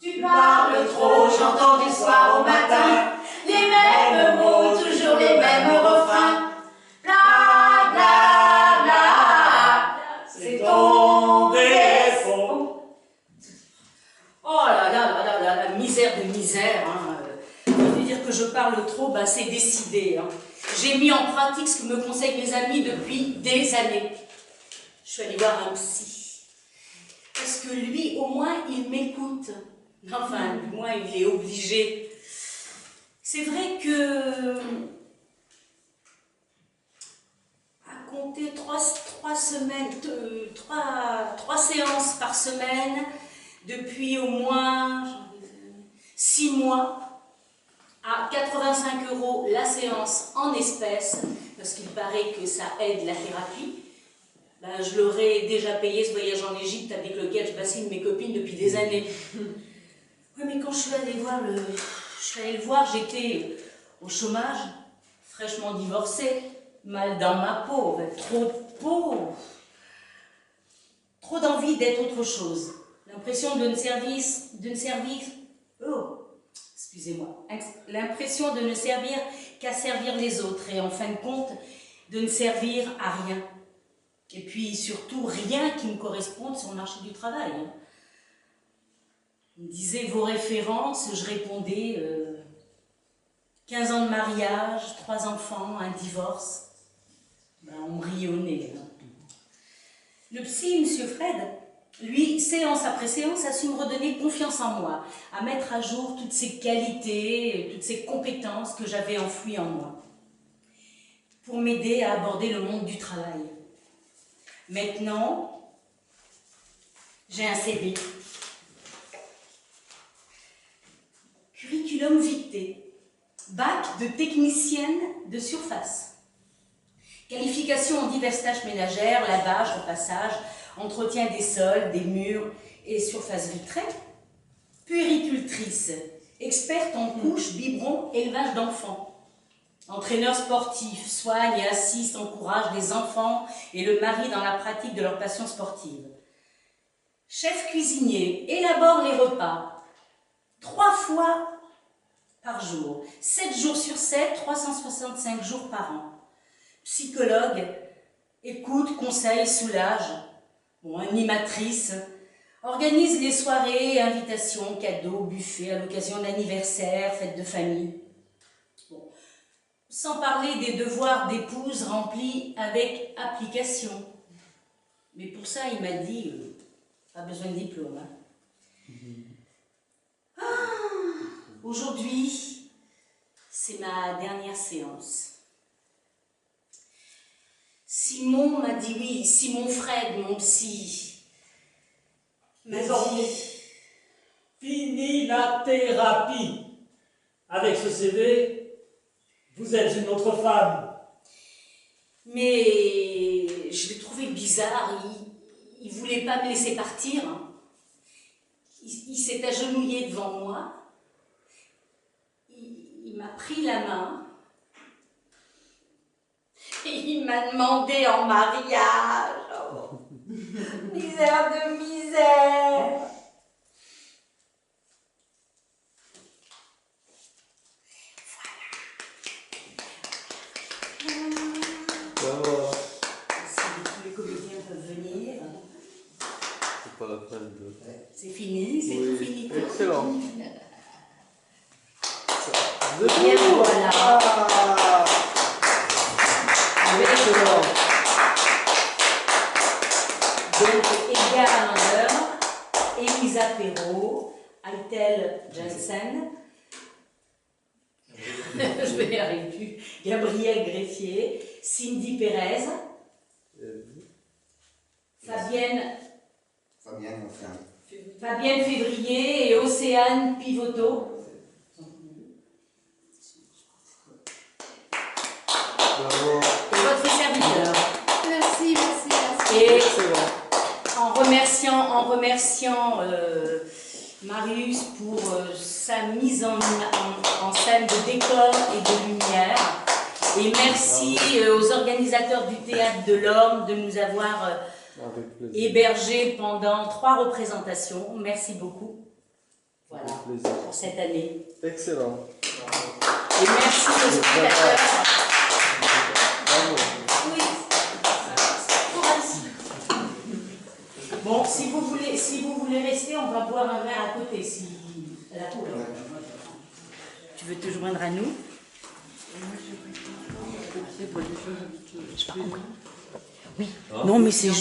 Tu parles trop, j'entends du soir au matin les mêmes mots, toujours les mêmes refrains. Bla bla bla, c'est ton défaut. Oh là là là là là, la misère de misère. Hein. Je veux dire que je parle trop, bah c'est décidé. Hein. J'ai mis en pratique ce que me conseillent mes amis depuis des années. Je suis allée voir un psy. Parce que lui, au moins, il m'écoute. Enfin, du moins, il est obligé. C'est vrai que, à compter trois séances par semaine, depuis au moins 6 mois, à 85 € la séance en espèces, parce qu'il paraît que ça aide la thérapie. Ben, je l'aurais déjà payé ce voyage en Égypte avec lequel je bassine mes copines depuis des années. Oui, mais quand je suis allée le voir, j'étais au chômage, fraîchement divorcée, mal dans ma peau, trop de peau, trop d'envie d'être autre chose. L'impression l'impression de ne servir qu'à servir les autres et en fin de compte, de ne servir à rien. Et puis surtout, rien qui me corresponde sur le marché du travail. On me disait vos références, je répondais 15 ans de mariage, 3 enfants, un divorce. Ben, on me riait au nez. Le psy, M. Fred, lui, séance après séance, a su me redonner confiance en moi, à mettre à jour toutes ces qualités, toutes ces compétences que j'avais enfouies en moi, pour m'aider à aborder le monde du travail. Maintenant, j'ai un CV. Curriculum vitae, bac de technicienne de surface. Qualification en diverses tâches ménagères, lavage, repassage, entretien des sols, des murs et surfaces vitrées. Puéricultrice, experte en couches, biberons, élevage d'enfants. Entraîneur sportif, soigne et assiste, encourage les enfants et le mari dans la pratique de leurs passions sportives. Chef cuisinier, élabore les repas 3 fois par jour, 7 jours sur 7, 365 jours par an. Psychologue, écoute, conseille, soulage. Bon, animatrice, organise les soirées, invitations, cadeaux, buffets à l'occasion d'anniversaires, fêtes de famille. Bon. Sans parler des devoirs d'épouse remplis avec application. Mais pour ça, il m'a dit, pas besoin de diplôme. Hein. Aujourd'hui, c'est ma dernière séance. Simon m'a dit oui, Simon Fred, mon psy, m'a dit... Fini la thérapie. Avec ce CV, vous êtes une autre femme. Mais je l'ai trouvé bizarre, il ne voulait pas me laisser partir. Il s'est agenouillé devant moi, il m'a pris la main et il m'a demandé en mariage. Oh, misère de misère. Voilà. Si tous les comédiens peuvent venir. C'est pas la fin de... C'est fini, c'est Oui. tout fini. Excellent. Bien voilà. Ah, excellent. Donc Edgar Alander, Elisa Perrault, Aitel Jensen, je vais y arriver, Gabriel Greffier, Cindy Pérez, Fabienne Février et Océane Pivoto. Bravo. Et votre serviteur. Merci. Et Excellent. en remerciant Marius pour sa mise en scène de décor et de lumière. Et merci aux organisateurs du Théâtre de l'Orme de nous avoir hébergés pendant 3 représentations. Merci beaucoup. Voilà. Voilà, plaisir. pour cette année. Excellent. Et merci aux spectateurs. Bravo. Oui. Bon, si vous voulez rester, on va boire un verre à côté, si à la cour. Tu veux te joindre à nous? J'ai pas compris. Oui. Non, mais c'est